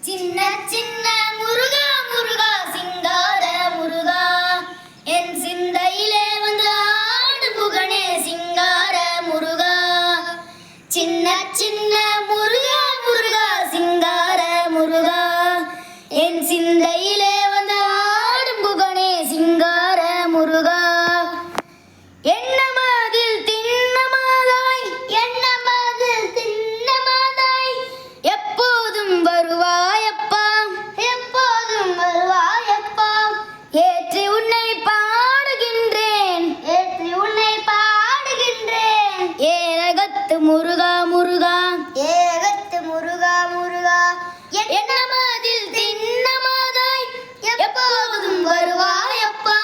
சின்ன சின்ன முருகா முருகா சிங்கார முருகா என் சிந்தையிலே வந்து ஆடு புகனே சிங்கார முருகா சின்ன சின்ன முருகா முருகா சிங்கார முருகா என் சிந்தையிலே வந்து ஆடு புகனே சிங்கார முருகா எண்ணமதில் திண்ணமாதாய் எண்ணமதில் திண்ணமாதாய் எப்போதும் வருவாயப்பா எப்போதும் வருவாயப்பா ஏற்றி உன்னை பாடுகின்றேன் ஏற்றி உன்னை பாடுகின்றேன் ஏரகத்து முருகா முருகா ஏரகத்து முருகா முருகா எண்ணமதில் திண்ணமாதாய் எப்போதும் வருவாயப்பா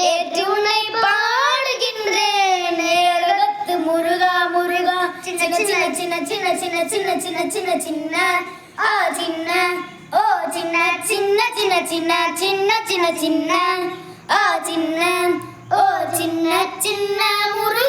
ஏற்றி உன்னை பாடுகின்றேன் ஏரகத்து முருகா முருகா சின்ன சின்ன சின்ன சின்ன சின்ன சின்ன சின்ன சின்ன சின்ன ஆ சின்ன ஓ சின்ன சின்ன சின்ன சின்ன சின்ன சின்ன சின்ன ஆ சின்ன ஓ சின்ன சின்ன முருகா